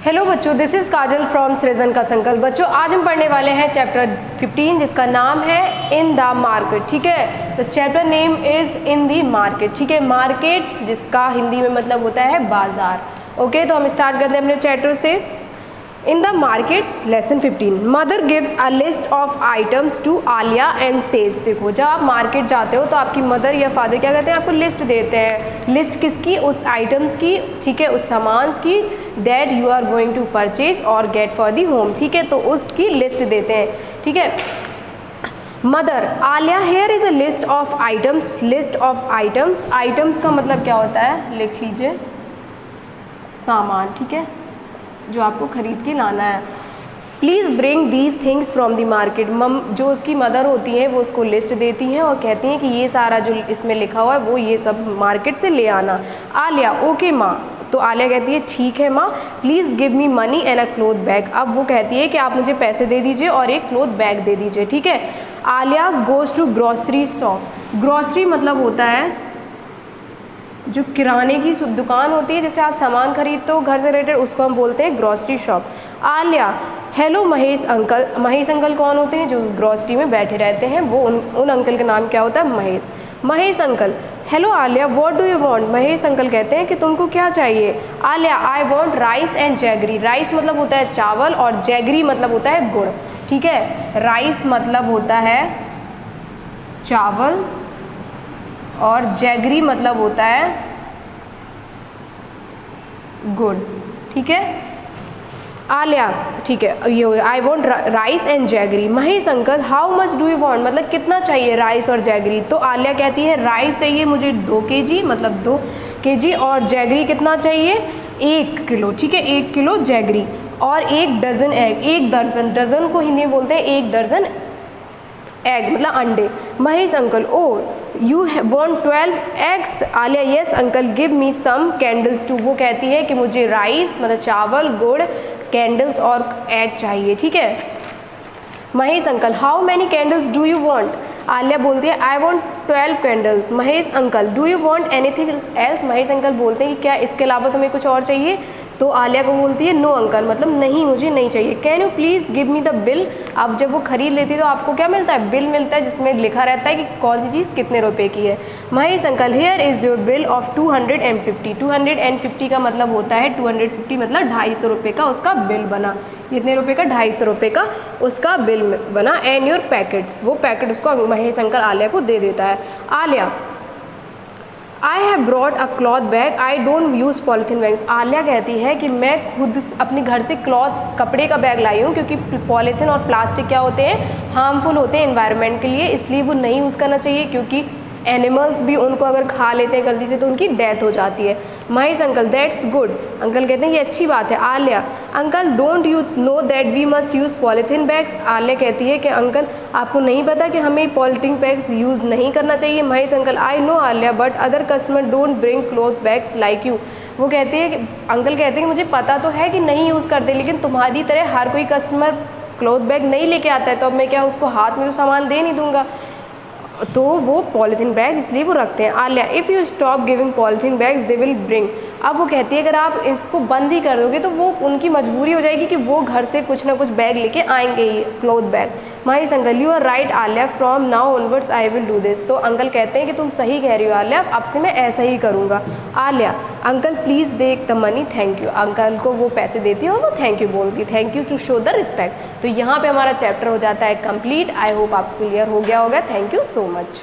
Hello बच्चों, this is Kajal from सृजन का संकल्प। बच्चों आज हम पढ़ने वाले हैं चैप्टर 15 जिसका नाम है इन द मार्केट। ठीक है, तो chapter name is in the market. ठीक है, मार्केट जिसका हिंदी में मतलब होता है बाजार। ओके, तो हम स्टार्ट करते हैं अपने चैप्टर से। In the market lesson 15 mother gives a list of items to Aliya and says. देखो, जब आप मार्केट जाते हो तो आपकी मदर या फादर क्या करते हैं, आपको लिस्ट देते हैं। लिस्ट किसकी? उस आइटम्स की। ठीक है, उस सामान की that you are going to purchase और गेट फॉर दी होम। ठीक है, तो उसकी लिस्ट देते हैं। ठीक है, mother Aliya here is a list of items. List of items, items का मतलब क्या होता है, लिख लीजिए सामान। ठीक है, जो आपको खरीद के लाना है। Please bring these things from the market. जो उसकी मदर होती हैं वो उसको लिस्ट देती हैं और कहती हैं कि ये सारा जो इसमें लिखा हुआ है वो ये सब मार्केट से ले आना। आलिया ओके माँ। तो आलिया कहती है ठीक है माँ। Please give me money and a cloth bag. अब वो कहती है कि आप मुझे पैसे दे दीजिए और एक क्लोथ बैग दे दीजिए। ठीक है, Alia's goes to grocery shop. Grocery मतलब होता है जो किराने की दुकान होती है, जैसे आप सामान खरीदते हो घर से रिलेटेड, उसको हम बोलते हैं grocery shop. Alia hello Mahesh uncle. Mahesh uncle कौन होते हैं? जो ग्रॉसरी में बैठे रहते हैं, वो उन अंकल का नाम क्या होता है? Mahesh. Mahesh uncle hello Alia what do you want. Mahesh uncle कहते हैं कि तुमको क्या चाहिए? Alia I want rice and jaggery. Rice मतलब होता है चावल और जैगरी मतलब होता है गुड़। ठीक है, राइस मतलब होता है चावल और जैगरी मतलब होता है गुड़। ठीक है, आलिया ठीक है, ये I want rice and jaggery. Mahesh uncle how much do you want, मतलब कितना चाहिए राइस और जैगरी? तो आलिया कहती है राइस चाहिए मुझे 2 kg, मतलब 2 kg, और जैगरी कितना चाहिए? 1 किलो। ठीक है, 1 किलो जैगरी और 1 डजन एग। 1 दर्जन, डजन को हिंदी में बोलते हैं 1 दर्जन एग, मतलब अंडे। Mahesh uncle oh you want 12 eggs. Aliya yes uncle give me some candles too. वो कहती है कि मुझे राइस मतलब चावल, गुड़, कैंडल्स और एग चाहिए। ठीक है, Mahesh uncle how many candles do you want. Alia बोलती है I want 12 candles. Mahesh uncle do you want anything else. Mahesh uncle बोलते हैं कि क्या इसके अलावा तुम्हें कुछ और चाहिए? तो आलिया को बोलती है नो अंकल, मतलब नहीं मुझे नहीं चाहिए। Can you please give me the bill. अब जब वो खरीद लेती है तो आपको क्या मिलता है? बिल मिलता है, जिसमें लिखा रहता है कि कौन सी चीज़ कितने रुपए की है। Mahesh uncle here is your bill of 250। 250 का मतलब होता है 250 मतलब 250 रुपये का उसका बिल बना। कितने रुपए का? 250 रुपये का उसका बिल बना। एंड योर पैकेट्स, वो पैकेट उसको महेश अंकल आलिया को दे देता है। Alia I have broad a cloth bag I don't use polythene bags. Aliya कहती है कि मैं खुद अपने घर से कपड़े का बैग लाई हूँ, क्योंकि पॉलीथीन और प्लास्टिक क्या होते हैं, हार्मफुल होते हैं एनवायरनमेंट के लिए, इसलिए वो नहीं यूज़ करना चाहिए, क्योंकि एनिमल्स भी उनको अगर खा लेते हैं गलती से तो उनकी डेथ हो जाती है। Mahesh uncle that's good. Uncle कहते हैं ये अच्छी बात है। Aliya uncle don't you know that we must use polythene bags. Aliya कहती है कि अंकल आपको नहीं पता कि हमें पॉलीथीन बैग्स यूज़ नहीं करना चाहिए। Mahesh uncle I know Alia but other customer don't bring cloth bags like you. वो कहते हैं कि अंकल कहते हैं कि मुझे पता तो है कि नहीं यूज़ करते, लेकिन तुम्हारी तरह हर कोई कस्टमर क्लॉथ बैग नहीं लेके आता है, तो अब मैं क्या उसको हाथ में तो सामान दे नहीं दूँगा, तो वो पॉलीथीन बैग इसलिए वो रखते हैं। Alia if you stop giving polythene bags they will bring. अब वो कहती है अगर आप इसको बंद ही कर दोगे तो वो उनकी मजबूरी हो जाएगी कि वो घर से कुछ ना कुछ बैग लेके आएंगे ही, cloth bag. Mahesh uncle you are right Alia from now onwards I will do this. तो अंकल कहते हैं कि तुम सही कह रही हो आलिया, अब से मैं ऐसा ही करूँगा। Aliya uncle please take the money thank you. Uncle को वो पैसे देती है और वो थैंक यू बोलती है, thank you to show the respect. तो यहाँ पर हमारा चैप्टर हो जाता है कंप्लीट। आई होप आपको क्लियर हो गया होगा। Thank you so much.